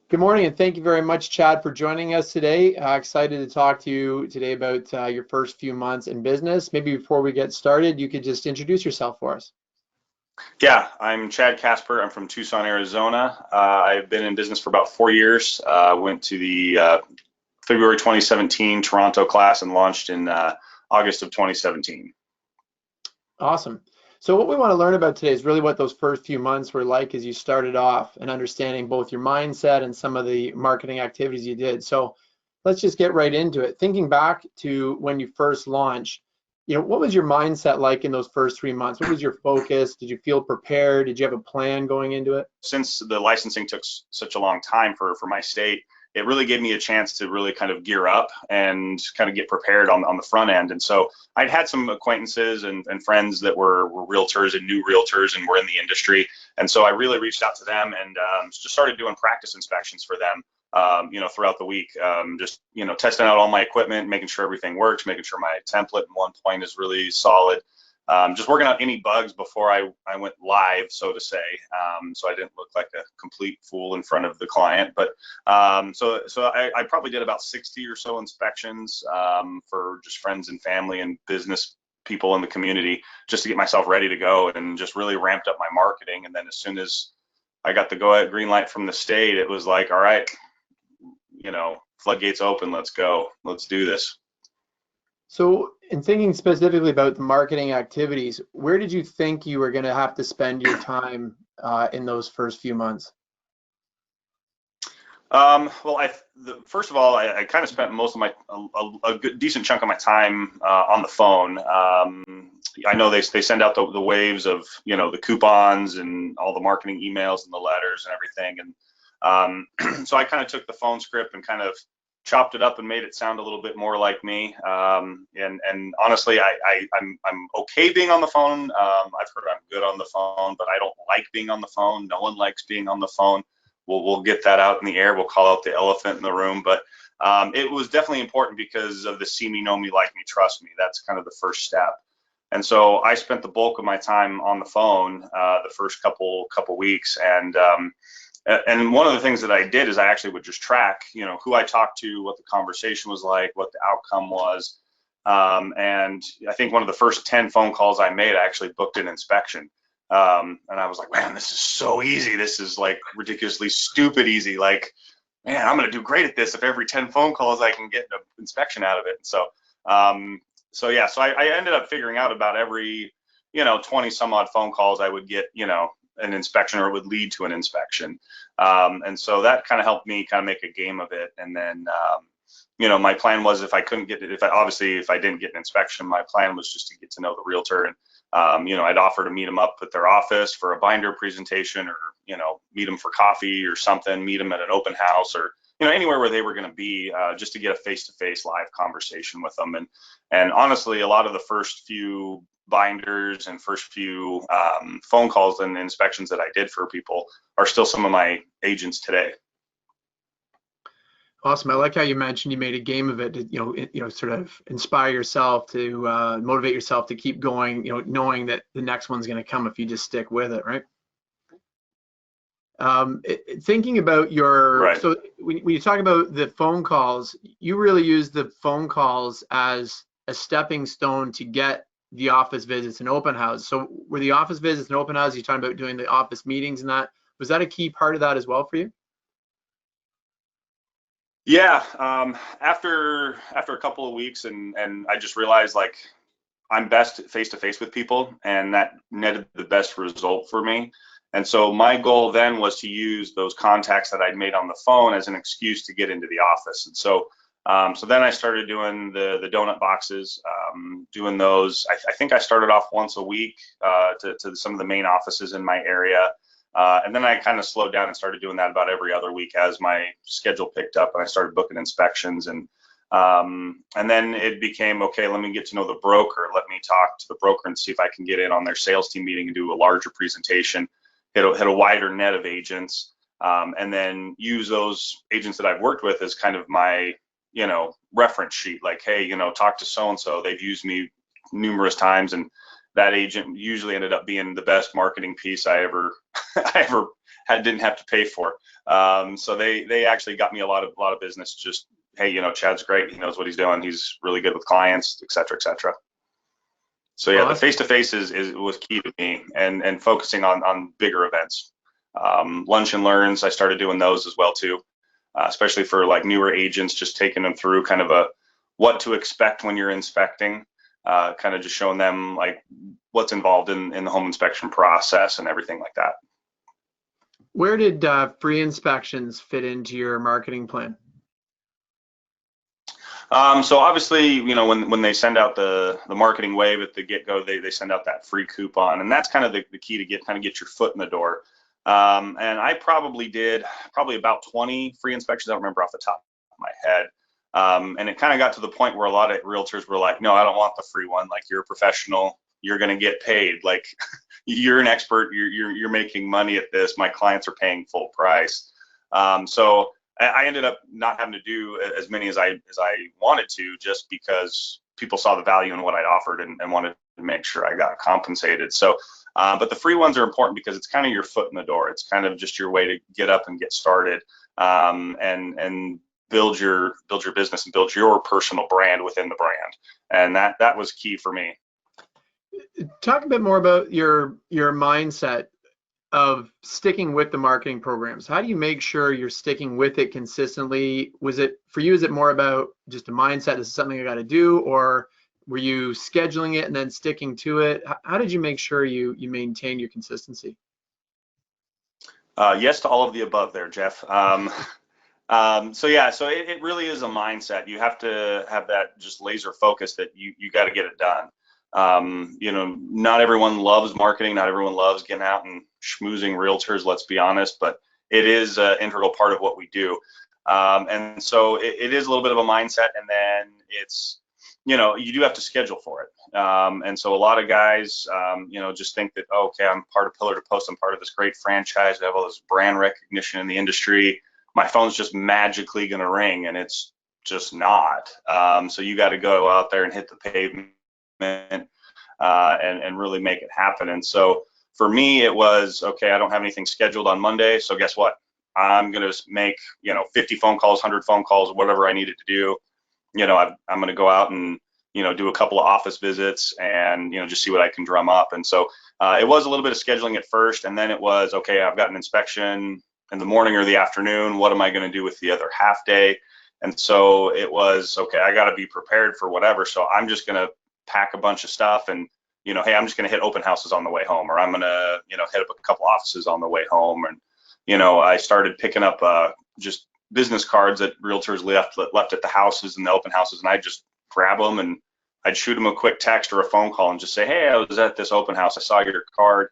Good morning, and thank you very much, Chad, for joining us today. Excited to talk to you today about your first few months in business. Maybe before we get started, you could just introduce yourself for us. Yeah, I'm Chad Casper. I'm from Tucson, Arizona. I've been in business for about 4 years. Went to the February 2017 Toronto class and launched in August of 2017. Awesome. So what we want to learn about today is really what those first few months were like as you started off and understanding both your mindset and some of the marketing activities you did. So let's just get right into it. Thinking back to when you first launched, what was your mindset like in those first 3 months? What was your focus? Did you feel prepared? Did you have a plan going into it? Since the licensing took such a long time for my state, it really gave me a chance to really kind of gear up and kind of get prepared on the front end. And so I'd had some acquaintances and friends that were realtors and new realtors and were in the industry. And so I really reached out to them and just started doing practice inspections for them, throughout the week. Testing out all my equipment, making sure everything works, making sure my template in one point is really solid. Just working out any bugs before I went live, so to say, so I didn't look like a complete fool in front of the client. But so I probably did about 60 or so inspections for just friends and family and business people in the community, just to get myself ready to go, and just really ramped up my marketing. And then as soon as I got the go-ahead green light from the state, it was like, all right, floodgates open, let's go, let's do this. So in thinking specifically about the marketing activities, where did you think you were going to have to spend your time in those first few months? First of all, I kind of spent most of a good, decent chunk of my time on the phone. I know they send out the waves of, the coupons and all the marketing emails and the letters and everything. And so I kind of took the phone script and kind of chopped it up and made it sound a little bit more like me. And honestly, I'm okay being on the phone. I've heard I'm good on the phone, but I don't like being on the phone. No one likes being on the phone. We'll get that out in the air. We'll call out the elephant in the room. But it was definitely important because of the see me, know me, like me, trust me. That's kind of the first step. And so I spent the bulk of my time on the phone the first couple weeks. And one of the things that I did is I actually would just track, who I talked to, what the conversation was like, what the outcome was. And I think one of the first 10 phone calls I made, I actually booked an inspection. And I was like, man, this is so easy. This is like ridiculously stupid easy. Like, man, I'm going to do great at this if every 10 phone calls I can get an inspection out of it. And so I ended up figuring out about every, 20 some odd phone calls I would get, an inspection, or it would lead to an inspection. And so that kind of helped me kind of make a game of it. And then, my plan was if I didn't get an inspection, my plan was just to get to know the realtor. And, I'd offer to meet them up at their office for a binder presentation, or, meet them for coffee or something, meet them at an open house, or, anywhere where they were going to be, just to get a face-to-face live conversation with them. And honestly, a lot of the first few binders and first few phone calls and inspections that I did for people are still some of my agents today. Awesome. I like how you mentioned you made a game of it to, sort of inspire yourself, to motivate yourself to keep going, knowing that the next one's going to come if you just stick with it, right? Thinking about Right. so when you talk about the phone calls, you really use the phone calls as a stepping stone to get the office visits and open house. So were the office visits and open houses, you're talking about doing the office meetings and that, was that a key part of that as well for you? Yeah. After a couple of weeks, and I just realized, like, I'm best face to face with people, and that netted the best result for me. And so my goal then was to use those contacts that I'd made on the phone as an excuse to get into the office. And so then I started doing the donut boxes, doing those. I think I started off once a week to some of the main offices in my area. And then I kind of slowed down and started doing that about every other week as my schedule picked up and I started booking inspections. And then it became, okay, let me get to know the broker. Let me talk to the broker and see if I can get in on their sales team meeting and do a larger presentation, hit a wider net of agents, and then use those agents that I've worked with as kind of my, reference sheet. Like, hey, talk to so-and-so. They've used me numerous times, and that agent usually ended up being the best marketing piece I ever I ever didn't have to pay for. So they actually got me a lot of business. Just, hey, Chad's great. He knows what he's doing. He's really good with clients, et cetera, et cetera. So yeah, the Awesome. face-to-face was key to me, and focusing on bigger events. Lunch and learns, I started doing those as well too, especially for like newer agents, just taking them through kind of a what to expect when you're inspecting, kind of just showing them like what's involved in the home inspection process and everything like that. Where did free inspections fit into your marketing plan? So obviously, when they send out the marketing wave at the get-go, they send out that free coupon, and that's kind of the key to get your foot in the door. And I probably did about 20 free inspections. I don't remember off the top of my head. And it kind of got to the point where a lot of realtors were like, no, I don't want the free one. Like, you're a professional, you're going to get paid. Like, you're an expert, you're making money at this. My clients are paying full price. So I ended up not having to do as many as I wanted to, just because people saw the value in what I offered and wanted to make sure I got compensated. So, but the free ones are important because it's kind of your foot in the door. It's kind of just your way to get up and get started, and build your business and build your personal brand within the brand. And that was key for me. Talk a bit more about your mindset of sticking with the marketing programs. How do you make sure you're sticking with it consistently? Was it for you, is it more about just a mindset, this is something I got to do, or were you scheduling it and then sticking to it? How did you make sure you maintain your consistency? Yes to all of the above there, Jeff. So yeah, so it really is a mindset. You have to have that just laser focus that you got to get it done. Not everyone loves marketing. Not everyone loves getting out and schmoozing realtors, let's be honest, but it is an integral part of what we do. And so it is a little bit of a mindset, and then it's, you do have to schedule for it. And so a lot of guys, just think that, oh, okay, I'm part of Pillar to Post. I'm part of this great franchise. We have all this brand recognition in the industry. My phone's just magically going to ring, and it's just not. So you got to go out there and hit the pavement, and really make it happen. And so for me, it was, okay, I don't have anything scheduled on Monday, so guess what? I'm going to make 50 phone calls, 100 phone calls, whatever I needed to do. I'm going to go out and do a couple of office visits and just see what I can drum up. And so it was a little bit of scheduling at first, and then it was, okay, I've got an inspection in the morning or the afternoon. What am I going to do with the other half day? And so it was, okay, I got to be prepared for whatever. So I'm just going to pack a bunch of stuff, and hey, I'm just going to hit open houses on the way home, or I'm going to hit up a couple offices on the way home. And I started picking up just business cards that realtors left at the houses and the open houses, and I just grab them and I'd shoot them a quick text or a phone call and just say, hey, I was at this open house, I saw your card,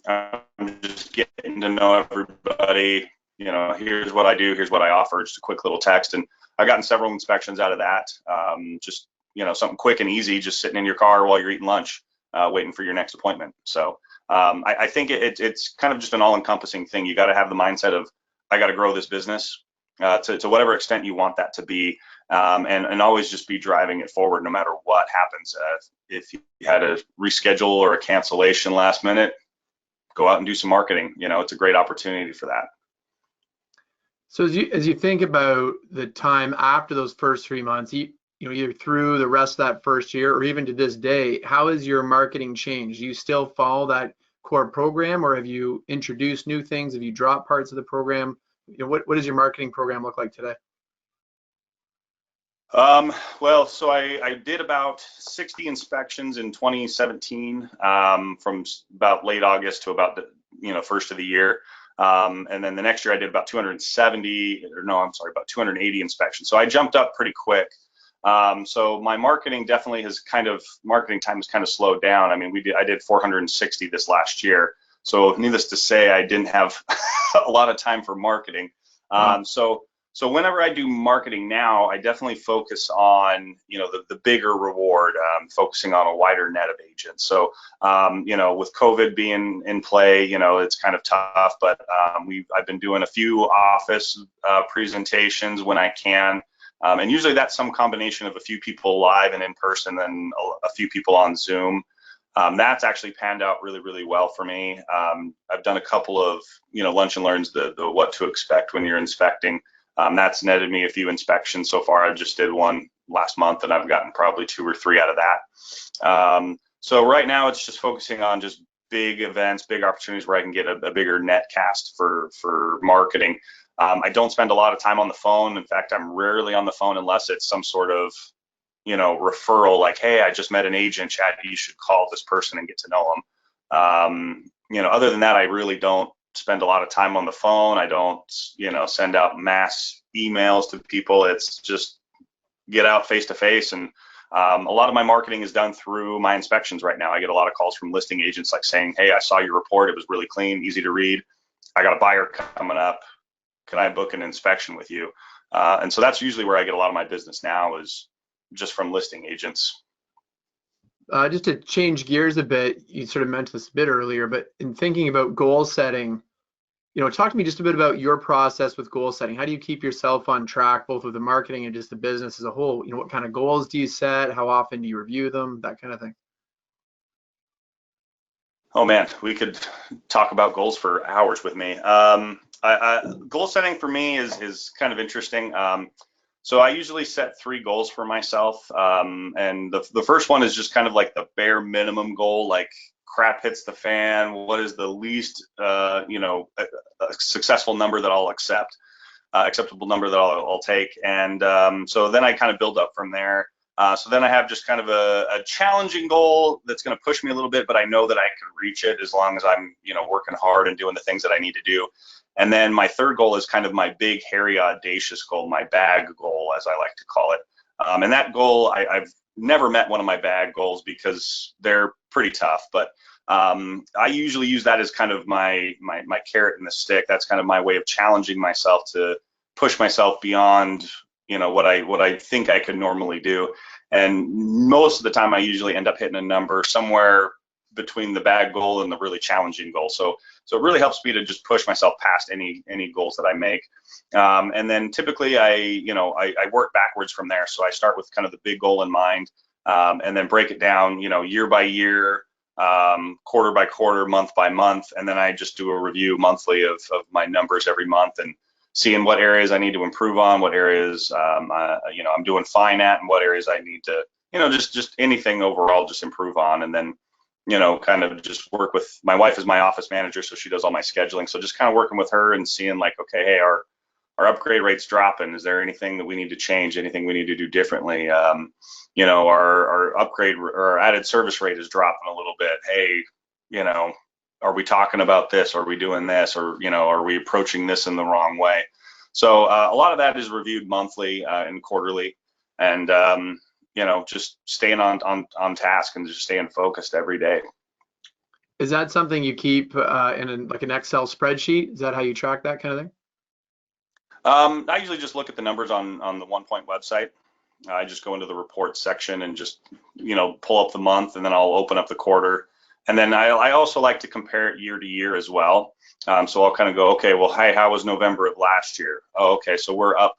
I'm just getting to know everybody, here's what I do, here's what I offer, just a quick little text. And I've gotten several inspections out of that. Just something quick and easy, just sitting in your car while you're eating lunch, waiting for your next appointment. So I think it's kind of just an all-encompassing thing. You got to have the mindset of, I got to grow this business to whatever extent you want that to be, and always just be driving it forward no matter what happens. If you had a reschedule or a cancellation last minute, go out and do some marketing. It's a great opportunity for that. So as you think about the time after those first 3 months, either through the rest of that first year or even to this day, how has your marketing changed? Do you still follow that core program, or have you introduced new things? Have you dropped parts of the program? What does your marketing program look like today? Well, so I did about 60 inspections in 2017, from about late August to about the first of the year. And then the next year I did about 270, or no, I'm sorry, about 280 inspections. So I jumped up pretty quick. So my marketing definitely marketing time has kind of slowed down. I mean, I did 460 this last year. So needless to say, I didn't have a lot of time for marketing. So whenever I do marketing now, I definitely focus on, the bigger reward, focusing on a wider net of agents. So, with COVID being in play, it's kind of tough, but I've been doing a few office presentations when I can. And usually that's some combination of a few people live and in person and a few people on Zoom. That's actually panned out really, really well for me. I've done a couple of, lunch and learns, the what to expect when you're inspecting. That's netted me a few inspections so far. I just did one last month, and I've gotten probably 2 or 3 out of that. So right now it's just focusing on just big events, big opportunities where I can get a bigger net cast for marketing. I don't spend a lot of time on the phone. In fact, I'm rarely on the phone unless it's some sort of referral, like, hey, I just met an agent, Chad, you should call this person and get to know them. Other than that, I really don't spend a lot of time on the phone. I don't, send out mass emails to people. It's just get out face to face. And a lot of my marketing is done through my inspections right now. I get a lot of calls from listing agents like saying, hey, I saw your report. It was really clean, easy to read. I got a buyer coming up. Can I book an inspection with you? And so that's usually where I get a lot of my business now, is just from listing agents. Just to change gears a bit, you sort of mentioned this a bit earlier, but in thinking about goal setting, talk to me just a bit about your process with goal setting. How do you keep yourself on track, both with the marketing and just the business as a whole? What kind of goals do you set? How often do you review them? That kind of thing. Oh man, we could talk about goals for hours with me. Goal setting for me is kind of interesting. So I usually set 3 goals for myself, and the first one is just kind of like the bare minimum goal, like crap hits the fan. What is the least, a successful number that I'll accept, acceptable number that I'll take, and so then I kind of build up from there. So then I have just kind of a challenging goal that's going to push me a little bit, but I know that I can reach it as long as I'm, working hard and doing the things that I need to do. And then my third goal is kind of my big, hairy, audacious goal, my bag goal, as I like to call it. And that goal, I've never met one of my bag goals because they're pretty tough, but I usually use that as kind of my carrot and the stick. That's kind of my way of challenging myself to push myself beyond what I think I could normally do. And most of the time I usually end up hitting a number somewhere between the bag goal and the really challenging goal. So it really helps me to just push myself past any goals that I make. And then typically I work backwards from there. So I start with kind of the big goal in mind, and then break it down, year by year, quarter by quarter, month by month, and then I just do a review monthly of my numbers every month, and seeing what areas I need to improve on, what areas I'm doing fine at, and what areas I need to, just anything overall, just improve on. And then, kind of just work with my wife as my office manager, so she does all my scheduling. So just kind of working with her and seeing like, okay, hey, our upgrade rate's dropping. Is there anything that we need to change? Anything we need to do differently? Our upgrade or our added service rate is dropping a little bit. Hey, are we talking about this? Are we doing this? Or, are we approaching this in the wrong way? So a lot of that is reviewed monthly and quarterly, and just staying on task and just staying focused every day. Is that something you keep in like an Excel spreadsheet? Is that how you track that kind of thing? I usually just look at the numbers on the One Point website. I just go into the reports section and just, pull up the month, and then I'll open up the quarter. And then I also like to compare it year to year as well. So I'll kind of go, okay, well, hey, how was November of last year? Oh, okay, so we're up,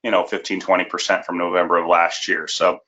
15, 20% from November of last year. So,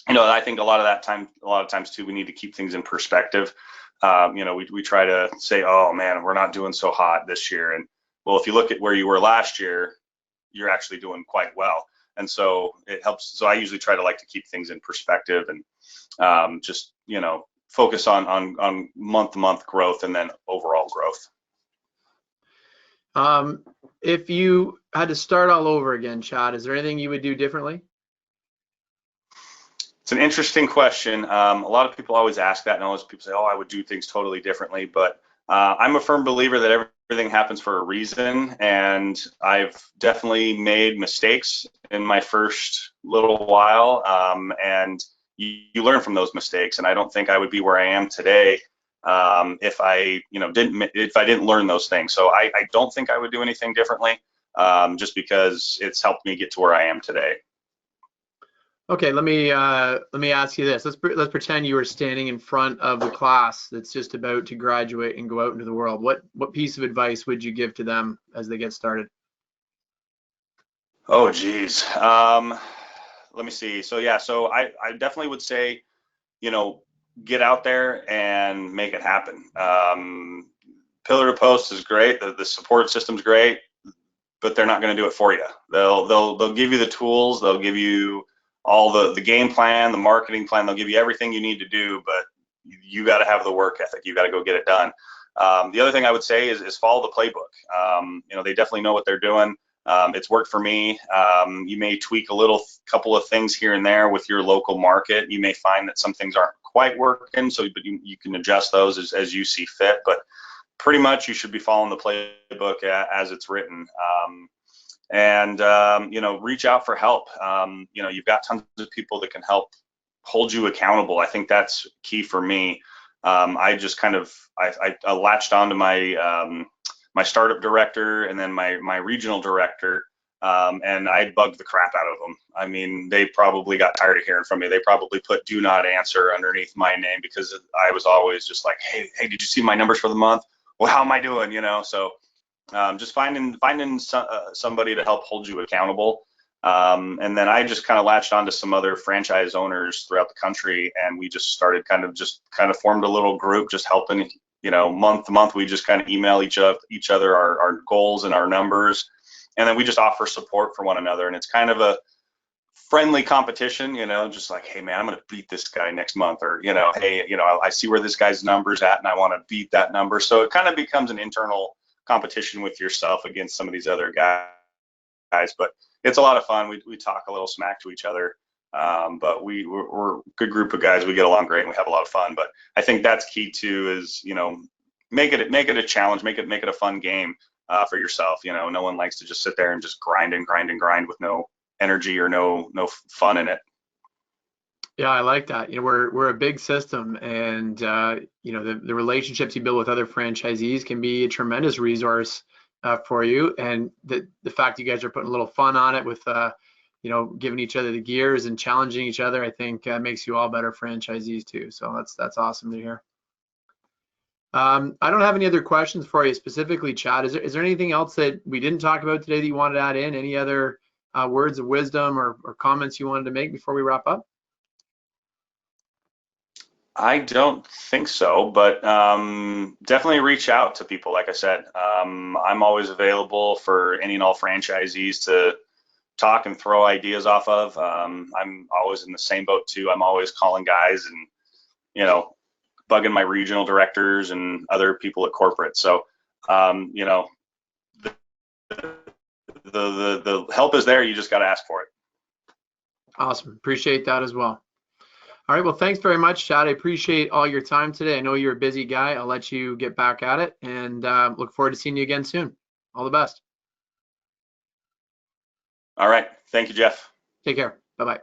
I think a lot of times too, we need to keep things in perspective. We try to say, oh man, we're not doing so hot this year. And well, if you look at where you were last year, you're actually doing quite well. And so it helps. So I usually try to like to keep things in perspective, and just, focus on month to month growth and then overall growth. If you had to start all over again, Chad, is there anything you would do differently? It's an interesting question. A lot of people always ask that, and always people say, oh, I would do things totally differently. But I'm a firm believer that everything happens for a reason, and I've definitely made mistakes in my first little while, and you learn from those mistakes. And I don't think I would be where I am today if I didn't learn those things. So I don't think I would do anything differently, just because it's helped me get to where I am today. Okay, let me ask you this. Let's pretend you were standing in front of the class that's just about to graduate and go out into the world. What piece of advice would you give to them as they get started? Oh, geez. Let me see. So yeah, so I definitely would say, get out there and make it happen. Pillar to post is great. The support system's great, but they're not going to do it for you. They'll give you the tools. They'll give you all the game plan, the marketing plan. They'll give you everything you need to do, but you got to have the work ethic. You got to go get it done. The other thing I would say is follow the playbook. They definitely know what they're doing. It's worked for me. You may tweak a couple of things here and there with your local market. You may find that some things aren't quite working, but you can adjust those as you see fit. But pretty much you should be following the playbook as it's written. Reach out for help. You've got tons of people that can help hold you accountable. I think that's key for me. I just I latched onto my startup director and then my regional director, and I bugged the crap out of them. I mean, they probably got tired of hearing from me. They probably put "do not answer" underneath my name because I was always just like, hey, did you see my numbers for the month? Well, how am I doing? So just finding somebody to help hold you accountable. And then I just kind of latched onto some other franchise owners throughout the country, and we just started kind of formed a little group, just helping. Month to month, we just kind of email each other our goals and our numbers, and then we just offer support for one another. And it's kind of a friendly competition, just like, hey man, I'm going to beat this guy next month, or hey, I see where this guy's number's at, and I want to beat that number. So it kind of becomes an internal competition with yourself against some of these other guys. But it's a lot of fun. We talk a little smack to each other, but we're a good group of guys. We get along great, and we have a lot of fun. But I think that's key too. Is make it a challenge, make it a fun game for yourself. No one likes to just sit there and just grind and grind and grind with no energy or no fun in it. Yeah, I like that. We're a big system, and the relationships you build with other franchisees can be a tremendous resource for you. And the fact you guys are putting a little fun on it with giving each other the gears and challenging each other, I think makes you all better franchisees too. So that's awesome to hear. I don't have any other questions for you specifically, Chad. Is there anything else that we didn't talk about today that you wanted to add in? Any other words of wisdom or comments you wanted to make before we wrap up? I don't think so, but definitely reach out to people. Like I said, I'm always available for any and all franchisees to talk and throw ideas off of. I'm always in the same boat too. I'm always calling guys and bugging my regional directors and other people at corporate. So the help is there. You just got to ask for it. Awesome. Appreciate that as well. All right. Well, thanks very much, Chad. I appreciate all your time today. I know you're a busy guy. I'll let you get back at it, and look forward to seeing you again soon. All the best. All right. Thank you, Jeff. Take care. Bye-bye.